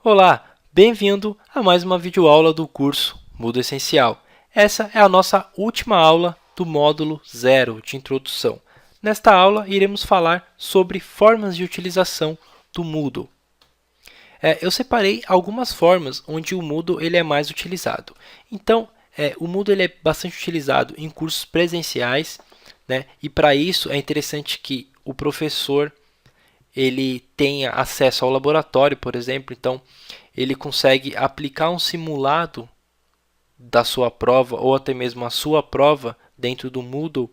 Olá, bem-vindo a mais uma videoaula do curso Moodle Essencial. Essa é a nossa última aula do módulo 0 de introdução. Nesta aula, iremos falar sobre formas de utilização do Moodle. Eu separei algumas formas onde o Moodle ele é mais utilizado. Então, o Moodle ele é bastante utilizado em cursos presenciais, né? E para isso é interessante que o professor ele tenha acesso ao laboratório, por exemplo, então ele consegue aplicar um simulado da sua prova ou até mesmo a sua prova dentro do Moodle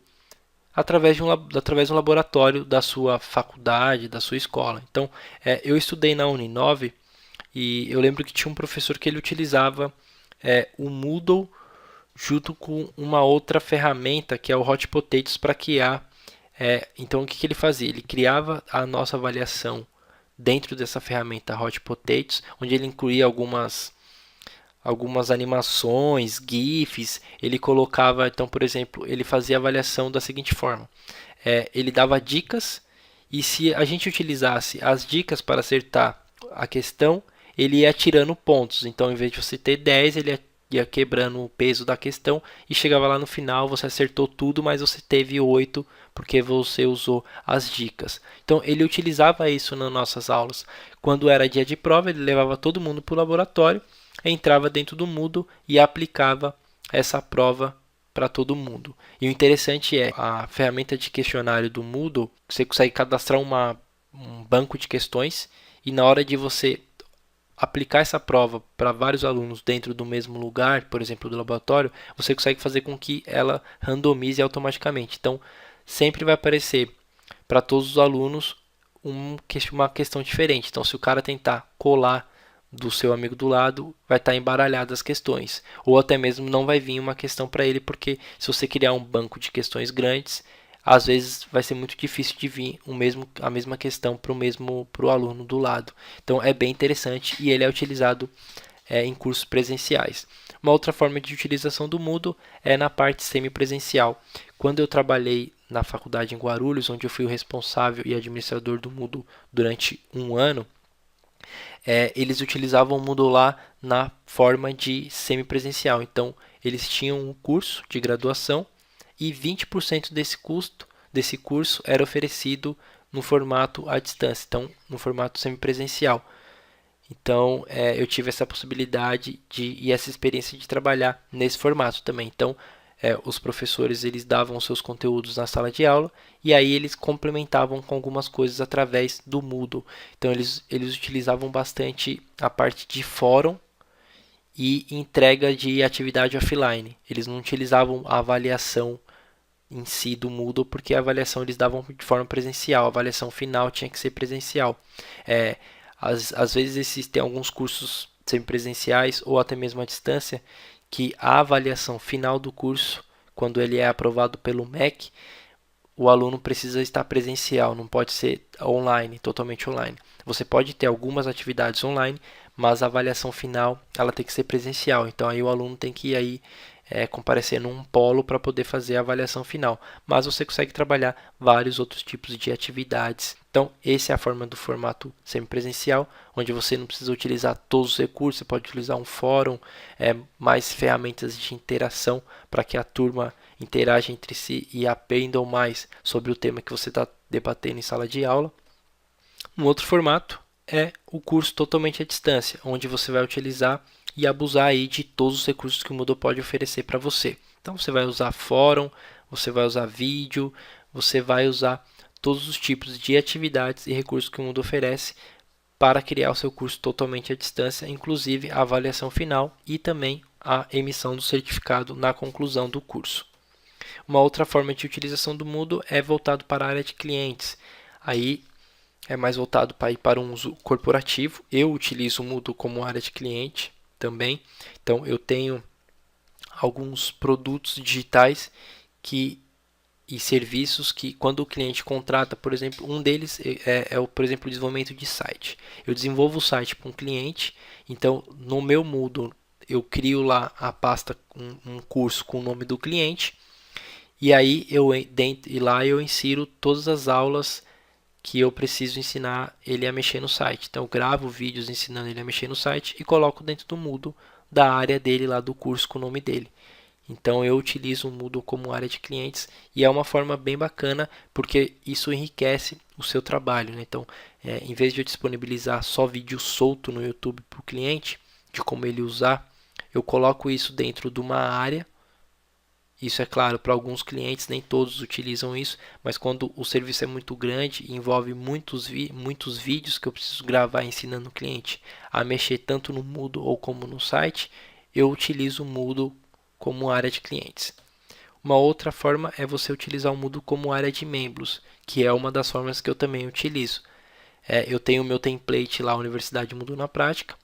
através de um laboratório da sua faculdade, da sua escola. Então, eu estudei na Uninove e eu lembro que tinha um professor que ele utilizava o Moodle junto com uma outra ferramenta que é o Hot Potatoes para criar. Então, o que ele fazia? Ele criava a nossa avaliação dentro dessa ferramenta Hot Potatoes, onde ele incluía algumas animações, GIFs. Ele colocava, então, por exemplo, ele fazia a avaliação da seguinte forma: ele dava dicas e se a gente utilizasse as dicas para acertar a questão, ele ia tirando pontos. Então, em vez de você ter 10, ele ia quebrando o peso da questão e chegava lá no final, você acertou tudo, mas você teve 8 porque você usou as dicas. Então, ele utilizava isso nas nossas aulas. Quando era dia de prova, ele levava todo mundo para o laboratório, entrava dentro do Moodle e aplicava essa prova para todo mundo. E o interessante é a ferramenta de questionário do Moodle, você consegue cadastrar um banco de questões e na hora de você aplicar essa prova para vários alunos dentro do mesmo lugar, por exemplo, do laboratório, você consegue fazer com que ela randomize automaticamente. Então, sempre vai aparecer para todos os alunos uma questão diferente. Então, se o cara tentar colar do seu amigo do lado, vai estar embaralhado as questões. Ou até mesmo não vai vir uma questão para ele, porque se você criar um banco de questões grandes, às vezes vai ser muito difícil de vir a mesma questão para o aluno do lado. Então é bem interessante e ele é utilizado em cursos presenciais. Uma outra forma de utilização do Moodle é na parte semipresencial. Quando eu trabalhei na faculdade em Guarulhos, onde eu fui o responsável e administrador do Moodle durante um ano, eles utilizavam o Moodle lá na forma de semipresencial. Então, eles tinham um curso de graduação e 20% desse curso era oferecido no formato à distância, então no formato semipresencial. Então, eu tive essa possibilidade e essa experiência de trabalhar nesse formato também. Então, os professores eles davam os seus conteúdos na sala de aula e aí eles complementavam com algumas coisas através do Moodle. Então, eles utilizavam bastante a parte de fórum e entrega de atividade offline. Eles não utilizavam a avaliação em si do Moodle, porque a avaliação eles davam de forma presencial, a avaliação final tinha que ser presencial. Às vezes existem alguns cursos semipresenciais ou até mesmo à distância que a avaliação final do curso, quando ele é aprovado pelo MEC, o aluno precisa estar presencial, não pode ser online, totalmente online. Você pode ter algumas atividades online, mas a avaliação final ela tem que ser presencial. Então aí o aluno tem que ir aí comparecer num polo para poder fazer a avaliação final. Mas você consegue trabalhar vários outros tipos de atividades. Então, essa é a forma do formato semipresencial, onde você não precisa utilizar todos os recursos, você pode utilizar um fórum, mais ferramentas de interação para que a turma interaja entre si e aprendam mais sobre o tema que você está debatendo em sala de aula. Um outro formato é o curso totalmente à distância, onde você vai utilizar e abusar aí de todos os recursos que o Moodle pode oferecer para você. Então você vai usar fórum, você vai usar vídeo, você vai usar todos os tipos de atividades e recursos que o Moodle oferece para criar o seu curso totalmente à distância, inclusive a avaliação final e também a emissão do certificado na conclusão do curso. Uma outra forma de utilização do Moodle é voltado para a área de clientes. Aí é mais voltado para um uso corporativo. Eu utilizo o Moodle como área de cliente também. Então eu tenho alguns produtos digitais e serviços que quando o cliente contrata, por exemplo, um deles por exemplo, o desenvolvimento de site. Eu desenvolvo o site para um cliente, então no meu Moodle eu crio lá a pasta, um curso com o nome do cliente, e aí lá eu insiro todas as aulas que eu preciso ensinar ele a mexer no site. Então eu gravo vídeos ensinando ele a mexer no site e coloco dentro do Moodle da área dele lá do curso com o nome dele. Então eu utilizo o Moodle como área de clientes e é uma forma bem bacana porque isso enriquece o seu trabalho, né? Então, em vez de eu disponibilizar só vídeo solto no YouTube para o cliente, de como ele usar, eu coloco isso dentro de uma área. Isso é claro, para alguns clientes, nem todos utilizam isso, mas quando o serviço é muito grande e envolve muitos vídeos que eu preciso gravar ensinando o cliente a mexer tanto no Moodle ou como no site, eu utilizo o Moodle como área de clientes. Uma outra forma é você utilizar o Moodle como área de membros, que é uma das formas que eu também utilizo. Eu tenho o meu template lá, Universidade Moodle na Prática.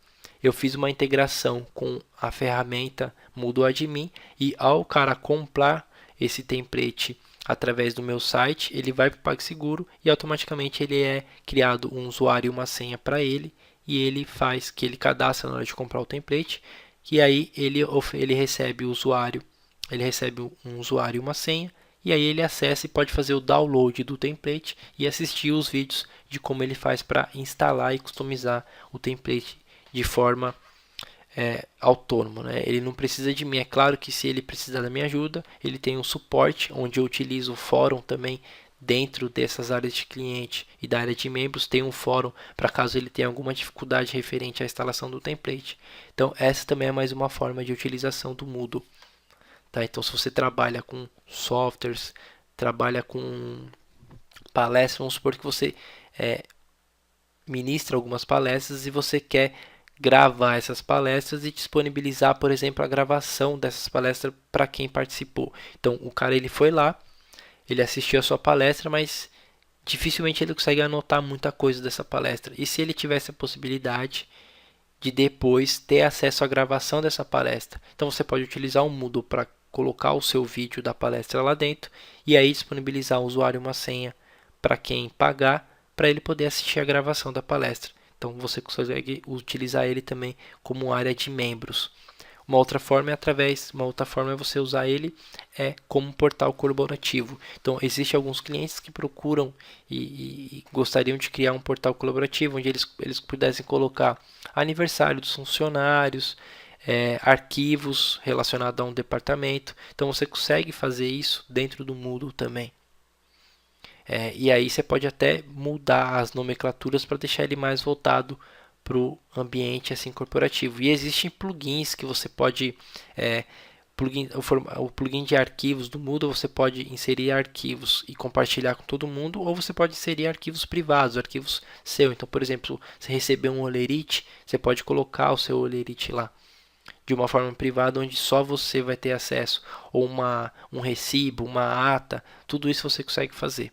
Eu fiz uma integração com a ferramenta Moodle Admin e ao cara comprar esse template através do meu site, ele vai para o PagSeguro e automaticamente ele é criado um usuário e uma senha para ele e ele faz que ele cadastra na hora de comprar o template e aí ele recebe o usuário, ele recebe um usuário e uma senha e aí ele acessa e pode fazer o download do template e assistir os vídeos de como ele faz para instalar e customizar o template de forma autônoma, né? Ele não precisa de mim. É claro que se ele precisar da minha ajuda, ele tem um suporte onde eu utilizo o fórum também dentro dessas áreas de cliente e da área de membros. Tem um fórum para caso ele tenha alguma dificuldade referente à instalação do template. Então essa também é mais uma forma de utilização do Moodle. Tá? Então se você trabalha com softwares, trabalha com palestras, vamos supor que você ministra algumas palestras e você quer gravar essas palestras e disponibilizar, por exemplo, a gravação dessas palestras para quem participou. Então, o cara ele foi lá, ele assistiu a sua palestra, mas dificilmente ele consegue anotar muita coisa dessa palestra. E se ele tivesse a possibilidade de depois ter acesso à gravação dessa palestra? Então, você pode utilizar o Moodle para colocar o seu vídeo da palestra lá dentro e aí disponibilizar ao usuário uma senha para quem pagar, para ele poder assistir a gravação da palestra. Então você consegue utilizar ele também como área de membros. Uma outra forma é você usar ele como portal colaborativo. Então existem alguns clientes que procuram e gostariam de criar um portal colaborativo onde eles pudessem colocar aniversário dos funcionários, arquivos relacionados a um departamento. Então você consegue fazer isso dentro do Moodle também. E aí você pode até mudar as nomenclaturas para deixar ele mais voltado para o ambiente assim corporativo. E existem plugins que você pode, o plugin de arquivos do Moodle, você pode inserir arquivos e compartilhar com todo mundo, ou você pode inserir arquivos privados, arquivos seu. Então, por exemplo, você recebeu um Olerite, você pode colocar o seu Olerite lá de uma forma privada, onde só você vai ter acesso, ou um recibo, uma ata, tudo isso você consegue fazer.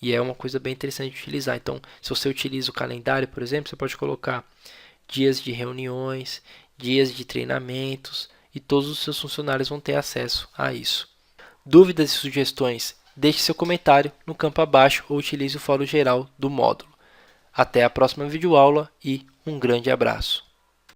E é uma coisa bem interessante de utilizar. Então, se você utiliza o calendário, por exemplo, você pode colocar dias de reuniões, dias de treinamentos e todos os seus funcionários vão ter acesso a isso. Dúvidas e sugestões? Deixe seu comentário no campo abaixo ou utilize o fórum geral do módulo. Até a próxima videoaula e um grande abraço.